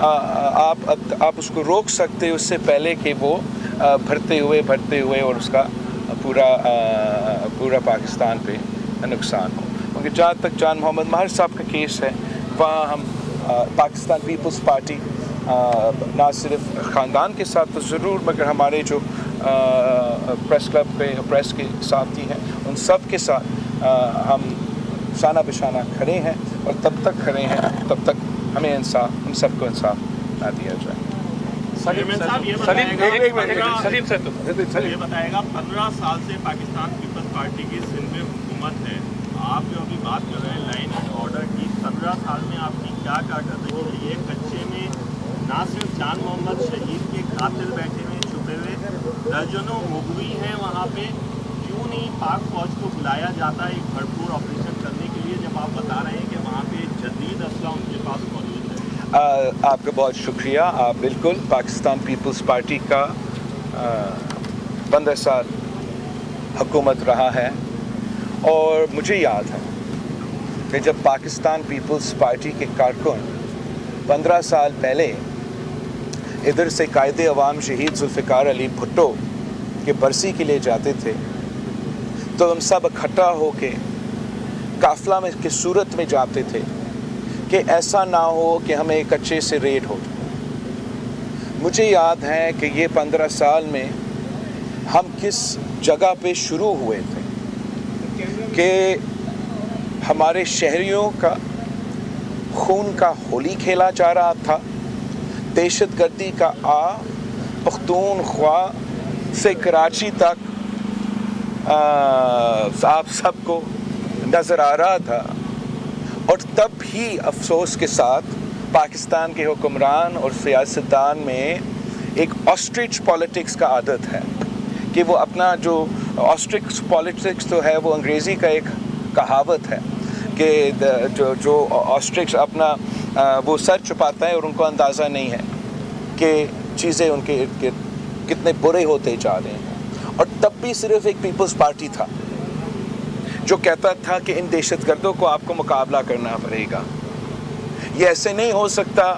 آپ اس کو روک سکتے اس سے پہلے کہ وہ بھرتے ہوئے اور اس کا پورا پاکستان پہ نقصان ہو. کیونکہ جہاں تک جان محمد ماہر صاحب کا کیس ہے وہاں ہم پاکستان پیپلز پارٹی نہ صرف خاندان کے ساتھ تو ضرور مگر ہمارے جو پریس کلب پہ پریس کے ساتھی ہیں ان سب کے ساتھ ہم شانہ بشانہ کھڑے ہیں اور تب تک کھڑے ہیں تب تک ہمیں انصاف ہم سب کو انصاف نہ دیا جائے. سلیم صاحب یہ بتائے گا 15 سال سے پاکستان پیپلز پارٹی کی سندھ میں حکومت ہے. آپ جو ابھی بات کر رہے ہیں لائن اینڈ آرڈر کی 15 سال میں آپ کی کیا کارکردگی رہی ہے؟ کچے میں نہ صرف جان محمد شہید کے قاتل بیٹھے ہوئے چھپے ہوئے درجنوں مغوی ہیں وہاں پہ, کیوں نہیں پاک فوج کو بلایا جاتا ہے ایک بھرپور آپریشن کرنے کے لیے جب آپ بتا رہے ہیں کہ وہاں پہ جدید اسلحہ ان کے پاس موجود ہے؟ آپ کا بہت شکریہ. آپ بالکل پاکستان پیپلز پارٹی کا 15 سال حکومت رہا ہے اور مجھے یاد ہے کہ جب پاکستان پیپلز پارٹی کے کارکن 15 سال پہلے ادھر سے قائد عوام شہید ذوالفقار علی بھٹو کے برسی کے لیے جاتے تھے تو ہم سب اکٹھا ہو کے قافلہ میں کی صورت میں جاتے تھے کہ ایسا نہ ہو کہ ہمیں کچے سے ریڈ ہو. مجھے یاد ہے کہ یہ 15 سال میں ہم کس جگہ پہ شروع ہوئے تھے کہ ہمارے شہریوں کا خون کا ہولی کھیلا جا رہا تھا. دہشت گردی کا پختونخوا سے کراچی تک آپ سب کو نظر آ رہا تھا اور تب ہی افسوس کے ساتھ پاکستان کے حکمران اور سیاستدان میں ایک آسٹرچ پالیٹکس کا عادت ہے کہ وہ اپنا جو آسٹرچ پالیٹکس تو ہے وہ انگریزی کا ایک کہاوت ہے کہ جو آسٹرچ اپنا وہ سر چھپاتا ہے اور ان کو اندازہ نہیں ہے کہ چیزیں ان کے ارد گرد کتنے برے ہوتے جا رہے ہیں. اور تب بھی صرف ایک پیپلز پارٹی تھا جو کہتا تھا کہ ان دہشت گردوں کو آپ کو مقابلہ کرنا پڑے گا. یہ ایسے نہیں ہو سکتا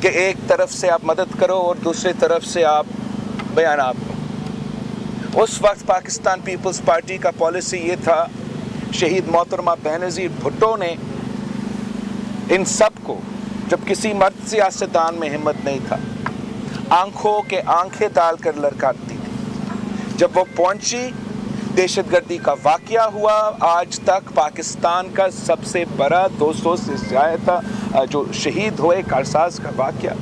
کہ ایک طرف سے آپ مدد کرو اور دوسری طرف سے آپ بیانات دو. اس وقت پاکستان پیپلز پارٹی کا پالیسی یہ تھا, شہید محترمہ بینظیر بھٹو نے ان سب کو, جب کسی مرد سیاستدان میں ہمت نہیں تھا, آنکھوں کے آنکھیں ڈال کر لڑکاتی تھی. جب وہ پہنچی, دہشت گردی کا واقعہ ہوا. آج تک پاکستان کا سب سے بڑا 200 سے زیادہ جو شہید ہوئے کارساز کا واقعہ,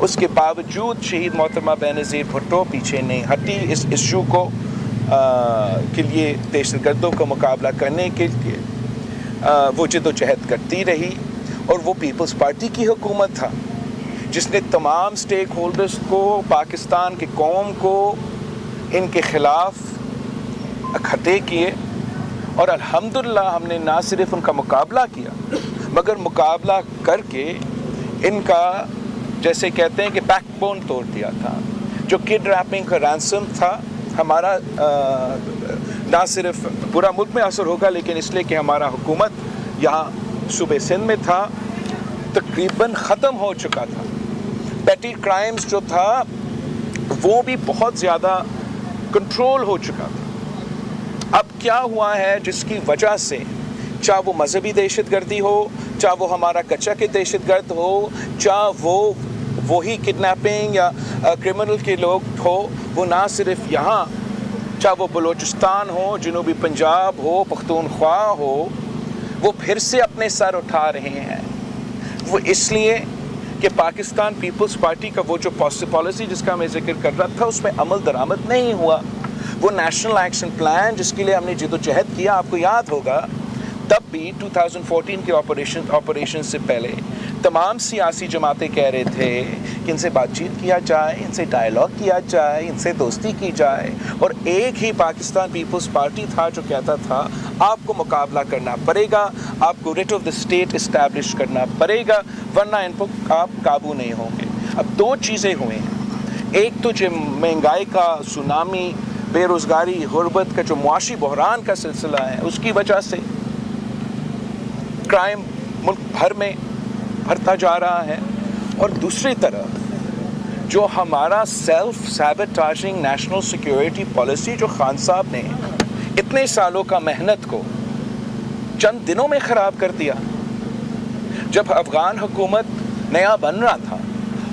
اس کے باوجود شہید محترمہ بینظیر بھٹو پیچھے نہیں ہٹی. اس ایشو کو کے لیے دہشت گردوں کا مقابلہ کرنے کے لیے وہ جد و جہد کرتی رہی. اور وہ پیپلز پارٹی کی حکومت تھا جس نے تمام سٹیک ہولڈرز کو, پاکستان کی قوم کو ان کے خلاف اکٹھے کیے. اور الحمدللہ ہم نے نہ صرف ان کا مقابلہ کیا مگر مقابلہ کر کے ان کا جیسے کہتے ہیں کہ بیک بون توڑ دیا تھا. جو کڈنیپنگ کا رینسم تھا ہمارا نہ صرف پورا ملک میں اثر ہوگا لیکن اس لیے کہ ہمارا حکومت یہاں صوبے سندھ میں تھا, تقریباً ختم ہو چکا تھا. پیٹی کرائمز جو تھا وہ بھی بہت زیادہ کنٹرول ہو چکا تھا. اب کیا ہوا ہے جس کی وجہ سے چاہے وہ مذہبی دہشت گردی ہو, چاہے وہ ہمارا کچا کے دہشت گرد ہو, چاہے وہی کڈنیپنگ یا کرمنل کے لوگ ہو, وہ نہ صرف یہاں, چاہے وہ بلوچستان ہو, جنوبی پنجاب ہو, پختونخوا ہو, وہ پھر سے اپنے سر اٹھا رہے ہیں. وہ اس لیے کہ پاکستان پیپلز پارٹی کا وہ جو پالیسی جس کا میں ذکر کر رہا تھا اس میں عمل درآمد نہیں ہوا. وہ نیشنل ایکشن پلان جس کے لیے ہم نے جد و جہد کیا, آپ کو یاد ہوگا تب بھی 2014 کے آپریشن سے پہلے تمام سیاسی جماعتیں کہہ رہے تھے کہ ان سے بات چیت کیا جائے, ان سے ڈائلاگ کیا جائے, ان سے دوستی کی جائے. اور ایک ہی پاکستان پیپلز پارٹی تھا جو کہتا تھا آپ کو مقابلہ کرنا پڑے گا, آپ کو rate of the state establish کرنا پڑے گا, ورنہ ان پر آپ قابو نہیں ہوں گے. اب دو چیزیں ہوئے ہیں, ایک تو جو مہنگائی کا سونامی, بے روزگاری, غربت کا جو معاشی بحران کا سلسلہ ہے, اس کی وجہ سے کرائم ملک بھر میں بڑھتا جا رہا ہے. اور دوسری طرف جو ہمارا سیلف سیبٹاجنگ نیشنل سیکیورٹی پالیسی جو خان صاحب نے اتنے سالوں کا محنت کو چند دنوں میں خراب کر دیا. جب افغان حکومت نیا بن رہا تھا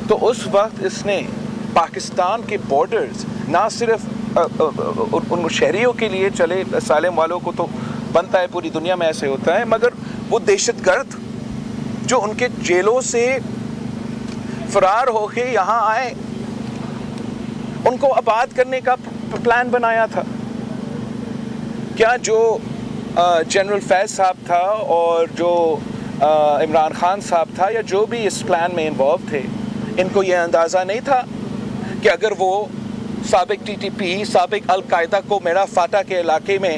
تو اس وقت اس نے پاکستان کے بارڈرز نہ صرف ان شہریوں کے لیے چلے سالم والوں کو تو بنتا ہے, پوری دنیا میں ایسے ہوتا ہے, مگر وہ دہشت گرد جو ان کے جیلوں سے فرار ہو کے یہاں آئے ان کو آباد کرنے کا پلان بنایا تھا. کیا جو جنرل فیض صاحب تھا اور جو عمران خان صاحب تھا یا جو بھی اس پلان میں انوالو تھے, ان کو یہ اندازہ نہیں تھا کہ اگر وہ سابق ٹی ٹی پی, سابق القاعدہ کو میرا فاٹا کے علاقے میں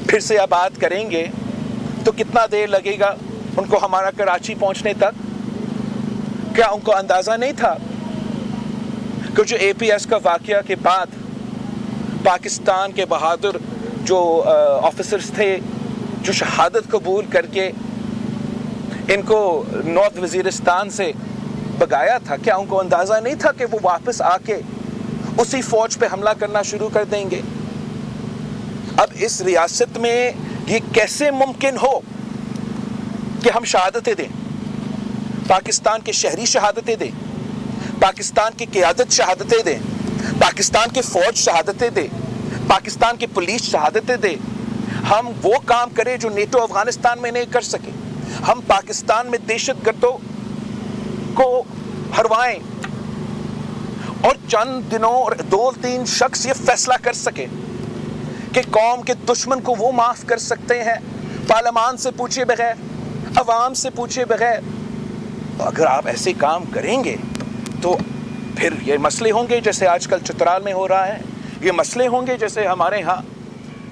پھر سے آباد کریں گے تو کتنا دیر لگے گا ان کو ہمارا کراچی پہنچنے تک؟ کیا ان کو اندازہ نہیں تھا کہ جو اے پی ایس کا واقعہ کے بعد پاکستان کے بہادر جو آفیسرز تھے جو شہادت قبول کر کے ان کو نارتھ وزیرستان سے بگایا تھا, کیا ان کو اندازہ نہیں تھا کہ وہ واپس آ کے اسی فوج پہ حملہ کرنا شروع کر دیں گے؟ اب اس ریاست میں یہ کیسے ممکن ہو کہ ہم شہادتیں دیں, پاکستان کے شہری شہادتیں دیں, پاکستان کی قیادت شہادتیں دیں, پاکستان کے فوج شہادتیں دے, پاکستان کی پولیس شہادتیں دے, ہم وہ کام کریں جو نیٹو افغانستان میں نہیں کر سکے, ہم پاکستان میں دہشت گردوں کو ہروائیں اور چند دنوں اور 2-3 شخص یہ فیصلہ کر سکے کہ قوم کے دشمن کو وہ معاف کر سکتے ہیں پارلیمان سے پوچھے بغیر, عوام سے پوچھے بغیر. اگر آپ ایسے کام کریں گے تو پھر یہ مسئلے ہوں گے جیسے آج کل چترال میں ہو رہا ہے, یہ مسئلے ہوں گے جیسے ہمارے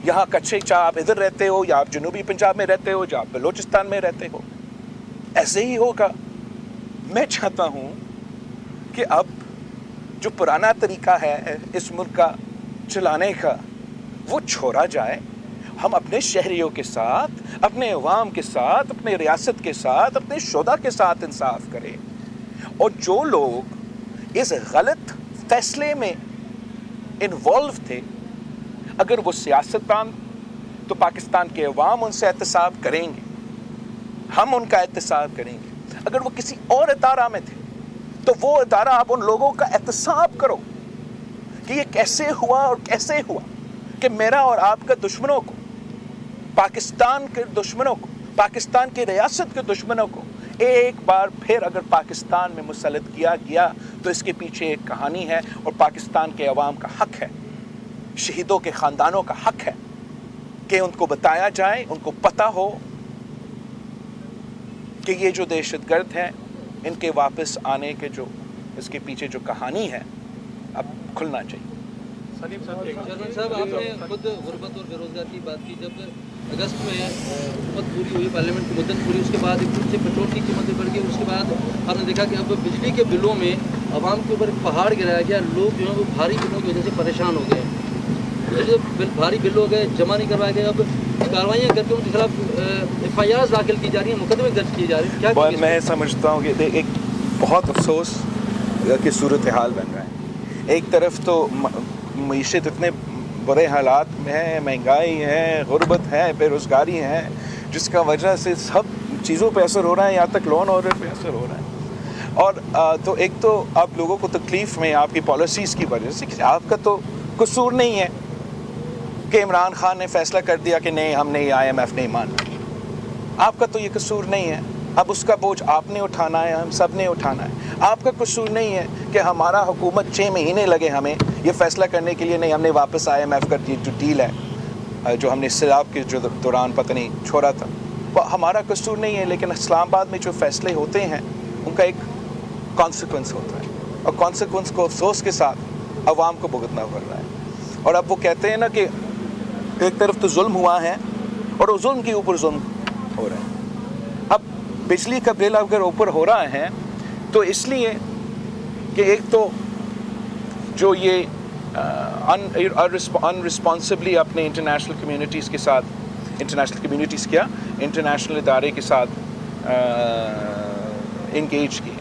یہاں کچھے چاہ آپ ادھر رہتے ہو یا آپ جنوبی پنجاب میں رہتے ہو یا آپ بلوچستان میں رہتے ہو, ایسے ہی ہوگا. میں چاہتا ہوں کہ اب جو پرانا طریقہ ہے اس ملک کا چلانے کا وہ چھوڑا جائے, ہم اپنے شہریوں کے ساتھ, اپنے عوام کے ساتھ, اپنے ریاست کے ساتھ, اپنے شہدا کے ساتھ انصاف کریں. اور جو لوگ اس غلط فیصلے میں انوالو تھے, اگر وہ سیاستدان تو پاکستان کے عوام ان سے احتساب کریں گے, ہم ان کا احتساب کریں گے. اگر وہ کسی اور ادارہ میں تھے تو وہ ادارہ آپ ان لوگوں کا احتساب کرو کہ یہ کیسے ہوا اور کیسے ہوا کہ میرا اور آپ کا دشمنوں کو, پاکستان کے دشمنوں کو, پاکستان کی ریاست کے دشمنوں کو ایک بار پھر اگر پاکستان میں مسلط کیا گیا تو اس کے پیچھے ایک کہانی ہے اور پاکستان کے عوام کا حق ہے, شہیدوں کے خاندانوں کا حق ہے کہ ان کو بتایا جائے, ان کو پتہ ہو کہ یہ جو دہشت گرد ہیں ان کے واپس آنے کے جو اس کے پیچھے جو کہانی ہے اب کھلنا چاہیے. سلیم صاحب آپ نے خود غربت اور بے روزگار کی بات کی. جب اگست میں حکومت پوری ہوئی, پارلیمنٹ کی مدت پوری, اس کے بعد ایک سے پیٹرول کی قیمتیں بڑھ گئی. اس کے بعد آپ نے دیکھا کہ اب بجلی کے بلوں میں عوام کے اوپر ایک پہاڑ گرایا گیا. لوگ جو ہیں وہ بھاری بلوں کی وجہ سے پریشان ہو گئے, بھاری بل ہو گئے, جمع نہیں کروائے گئے. اب کاروائیاں کر کے ان کے خلاف ایف آئی آر داخل کی جا رہی ہیں, مقدمے درج کیے جا رہے ہیں. کیا میں سمجھتا ہوں کہ ایک بہت افسوس کی صورتحال بن رہا ہے. ایک طرف تو معیشت اتنے برے حالات میں ہے, مہنگائی ہے, غربت ہے, بے روزگاری ہے, جس کا وجہ سے سب چیزوں پہ اثر ہو رہا ہے, یہاں تک لون آرڈر پہ اثر ہو رہا ہے. اور تو ایک تو آپ لوگوں کو تکلیف میں آپ کی پالیسیز کی وجہ سے, آپ کا تو قصور نہیں ہے کہ عمران خان نے فیصلہ کر دیا کہ نہیں ہم نے آئی ایم ایف نہیں ماننا, آپ کا تو یہ قصور نہیں ہے. اب اس کا بوجھ آپ نے اٹھانا ہے, ہم سب نے اٹھانا ہے. آپ کا قصور نہیں ہے کہ ہمارا حکومت 6 مہینے لگے ہمیں یہ فیصلہ کرنے کے لیے نہیں ہم نے واپس آئی ایم ایف کا جو ڈیل ہے جو ہم نے سیلاب کے جو دوران پتہ نہیں چھوڑا تھا, وہ ہمارا قصور نہیں ہے. لیکن اسلام آباد میں جو فیصلے ہوتے ہیں ان کا ایک کانسیکوینس ہوتا ہے, اور کانسیکوینس کو افسوس کے ساتھ عوام کو بھگتنا پڑ رہا ہے. اور اب وہ کہتے ہیں نا کہ ایک طرف تو ظلم ہوا ہے اور وہ ظلم کے اوپر ظلم ہو رہا ہے. اب بجلی کا بل اگر اوپر ہو رہا ہے تو اس لیے کہ ایک تو جو یہ ان رسپانسبلی اپنے انٹرنیشنل کمیونٹیز کے ساتھ, انٹرنیشنل ادارے کے ساتھ انگیج کیے.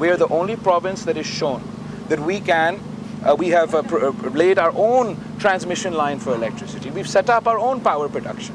we are the only province that is shown that we have laid our own transmission line for electricity, we've set up our own power production।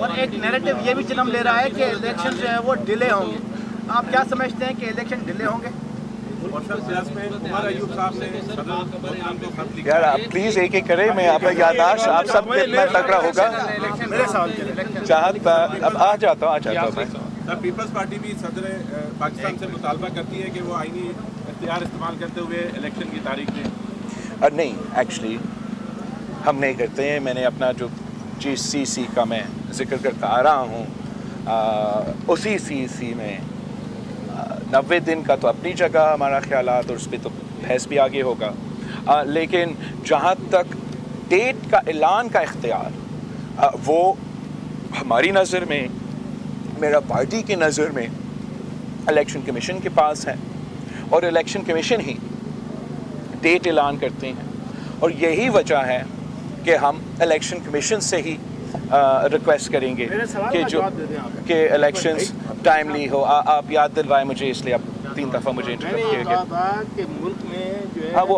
اور ایک نیریٹو یہ بھی جنم لے رہا ہے کہ الیکشن جو ہے وہ ڈیلے ہوں گے. آپ کیا سمجھتے ہیں کہ الیکشن ڈیلے ہوں گے؟ اور سر سیاست میں عمر ایوب صاحب نے صدر ملتان کو خط لکھا یار آپ پلیز ایک ایک کریں. میں آپ کا یادداشت آپ سب پہ اتنا تکڑا ہوگا. میرے سوال کے لیے چاہتا اب آ جاتا ہوں میں. سر پیپلز پارٹی بھی صدر پاکستان سے مطالبہ کرتی ہے کہ وہ آئینی اختیار استعمال کرتے ہوئے الیکشن کی تاریخ دیں. نہیں ایکچولی ہم نہیں کرتے ہیں. میں نے اپنا جو GCC کا میں ذکر کرتا آ رہا ہوں اسی CC میں 90 دن کا تو اپنی جگہ ہمارا خیالات اور اس پہ تو بحث بھی آگے ہوگا. لیکن جہاں تک ڈیٹ کا اعلان کا اختیار وہ ہماری نظر میں میرا پارٹی کی نظر میں الیکشن کمیشن کے پاس ہے اور الیکشن کمیشن ہی ڈیٹ اعلان کرتے ہیں. اور یہی وجہ ہے کہ ہم الیکشن کمیشن سے ہی ریکویسٹ کریں گے کہ الیکشنز ٹائملی ہو. آپ یاد دلوائے مجھے اس لیے آپ 3 دفعہ مجھے انٹرپٹ کیا گیا. کہ ملک میں جو ہے ہاں وہ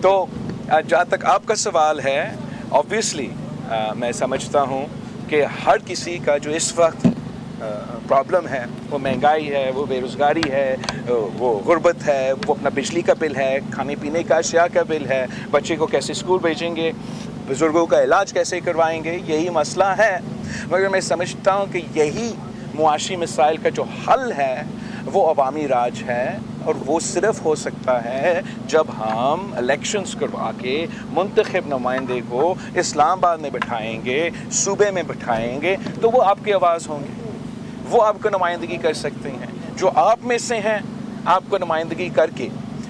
تو جہاں تک آپ کا سوال ہے اوبویسلی میں سمجھتا ہوں کہ ہر کسی کا جو اس وقت پرابلم ہے وہ مہنگائی ہے, وہ بے روزگاری ہے, وہ غربت ہے, وہ اپنا بجلی کا بل ہے, کھانے پینے کا اشیاء کا بل ہے, بچے کو کیسے اسکول بھیجیں گے, بزرگوں کا علاج کیسے کروائیں گے, یہی مسئلہ ہے. مگر میں سمجھتا ہوں کہ یہی معاشی مسائل کا جو حل ہے وہ عوامی راج ہے اور وہ صرف ہو سکتا ہے جب ہم الیکشنز کروا کے منتخب نمائندے کو اسلام آباد میں بٹھائیں گے, صوبے میں بٹھائیں گے, تو وہ آپ کی آواز ہوں گے, وہ آپ کو نمائندگی کر سکتے ہیں. جو آپ میں سے ہیں آپ کو نمائندگی کر کے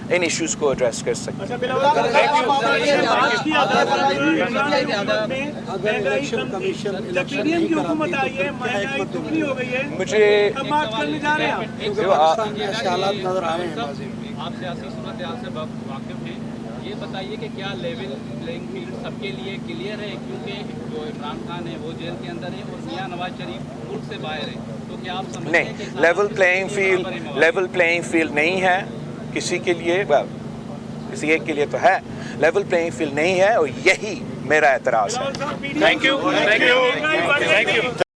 ان ایشوز کو ایڈریس کر سکتے ہیں. مجھے آپ سیاسی صورتحال سے واقف ہیں, یہ بتائیے کہ کیا لیول پلینگ فیلڈ سب کے لیے کلیئر ہے, کیونکہ جو عمران خان ہے وہ جیل کے اندر ہے اور میاں نواز شریف ملک سے باہر ہے, تو کیا آپ سمجھتے ہیں کہ لیول پلینگ فیلڈ نہیں ہے کسی کے لیے, کسی ایک کے لیے تو ہے, لیول پلینگ فیلڈ نہیں ہے اور یہی میرا اعتراض ہے. Thank you.